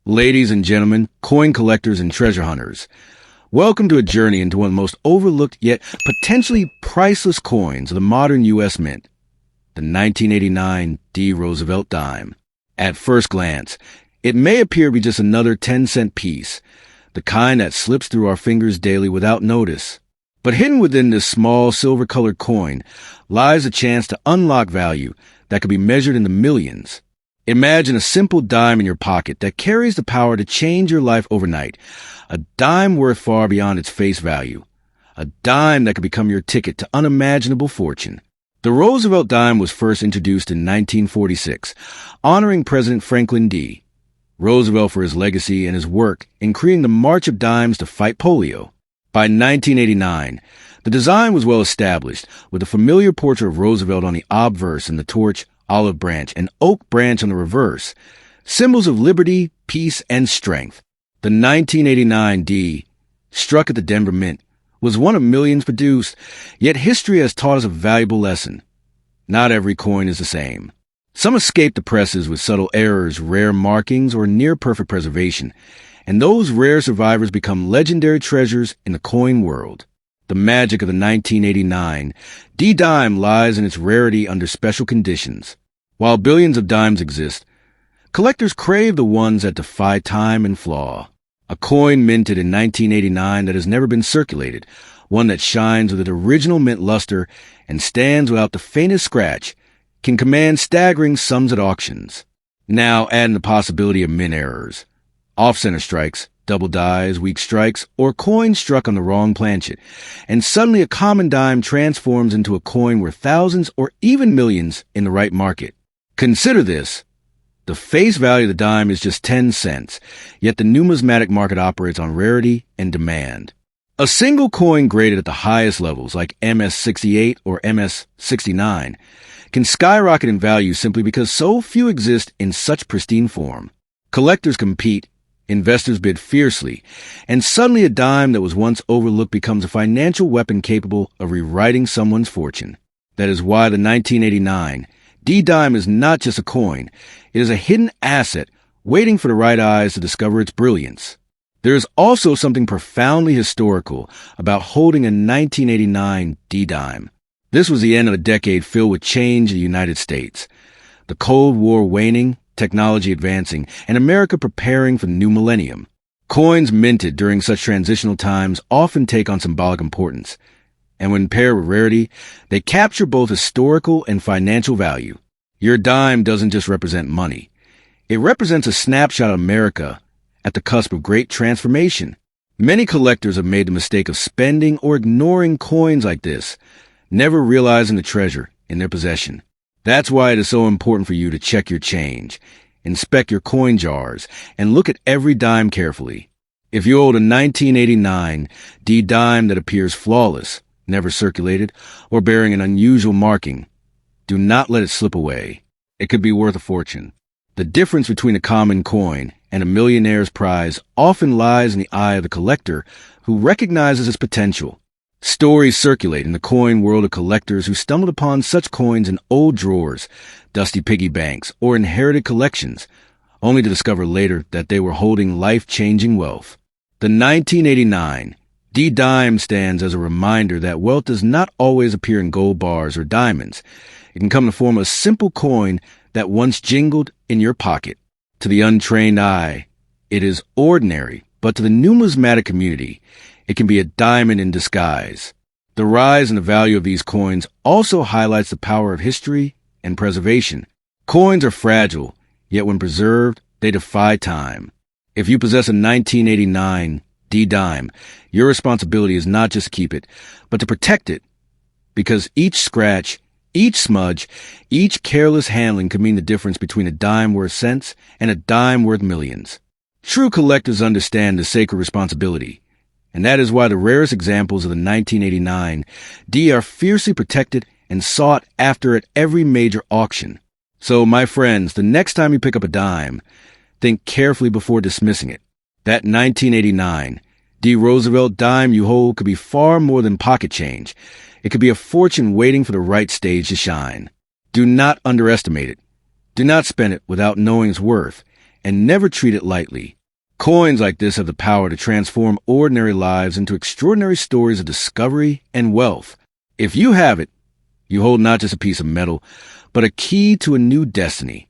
Ladies and gentlemen, coin collectors and treasure hunters, welcome to a journey into one of the most overlooked yet potentially priceless coins of the modern U.S. Mint, the 1989 D. Roosevelt dime. At first glance, it may appear to be just another 10-cent piece, the kind that slips through our fingers daily without notice. But hidden within this small silver-colored coin lies a chance to unlock value that could be measured in the millions. Imagine a simple dime in your pocket that carries the power to change your life overnight. A dime worth far beyond its face value. A dime that could become your ticket to unimaginable fortune. The Roosevelt dime was first introduced in 1946, honoring President Franklin D. Roosevelt for his legacy and his work in creating the March of Dimes to fight polio. By 1989, the design was well established, with a familiar portrait of Roosevelt on the obverse and the torch, olive branch, and oak branch on the reverse, symbols of liberty, peace, and strength. The 1989 D, struck at the Denver Mint, was one of millions produced, yet history has taught us a valuable lesson. Not every coin is the same. Some escape the presses with subtle errors, rare markings, or near-perfect preservation, and those rare survivors become legendary treasures in the coin world. The magic of the 1989 D-dime lies in its rarity under special conditions. While billions of dimes exist, collectors crave the ones that defy time and flaw. A coin minted in 1989 that has never been circulated, one that shines with its original mint luster and stands without the faintest scratch, can command staggering sums at auctions. Now add in the possibility of mint errors, off-center strikes, double dies, weak strikes, or coins struck on the wrong planchet, and suddenly a common dime transforms into a coin worth thousands or even millions in the right market. Consider this. The face value of the dime is just 10 cents, yet the numismatic market operates on rarity and demand. A single coin graded at the highest levels, like MS-68 or MS-69, can skyrocket in value simply because so few exist in such pristine form. Collectors compete, investors bid fiercely, and suddenly a dime that was once overlooked becomes a financial weapon capable of rewriting someone's fortune. That is why the 1989 D-dime is not just a coin. It is a hidden asset waiting for the right eyes to discover its brilliance. There is also something profoundly historical about holding a 1989 D-dime. This was the end of a decade filled with change in the United States. The Cold War waning, technology advancing, and America preparing for the new millennium. Coins minted during such transitional times often take on symbolic importance, and when paired with rarity, they capture both historical and financial value. Your dime doesn't just represent money. It represents a snapshot of America at the cusp of great transformation. Many collectors have made the mistake of spending or ignoring coins like this, never realizing the treasure in their possession. That's why it is so important for you to check your change, inspect your coin jars, and look at every dime carefully. If you hold a 1989 D-dime that appears flawless, never circulated, or bearing an unusual marking, do not let it slip away. It could be worth a fortune. The difference between a common coin and a millionaire's prize often lies in the eye of the collector who recognizes its potential. Stories circulate in the coin world of collectors who stumbled upon such coins in old drawers, dusty piggy banks, or inherited collections, only to discover later that they were holding life-changing wealth. The 1989 D-dime stands as a reminder that wealth does not always appear in gold bars or diamonds. It can come in the form of a simple coin that once jingled in your pocket. To the untrained eye, it is ordinary, but to the numismatic community, it can be a diamond in disguise. The rise in the value of these coins also highlights the power of history and preservation. Coins are fragile, yet when preserved, they defy time. If you possess a 1989 D-dime, your responsibility is not just to keep it, but to protect it, because each scratch, each smudge, each careless handling could mean the difference between a dime worth cents and a dime worth millions. True collectors understand the sacred responsibility, and that is why the rarest examples of the 1989 D are fiercely protected and sought after at every major auction. So, my friends, the next time you pick up a dime, think carefully before dismissing it. That 1989 D. Roosevelt dime you hold could be far more than pocket change. It could be a fortune waiting for the right stage to shine. Do not underestimate it. Do not spend it without knowing its worth, and never treat it lightly. Coins like this have the power to transform ordinary lives into extraordinary stories of discovery and wealth. If you have it, you hold not just a piece of metal, but a key to a new destiny.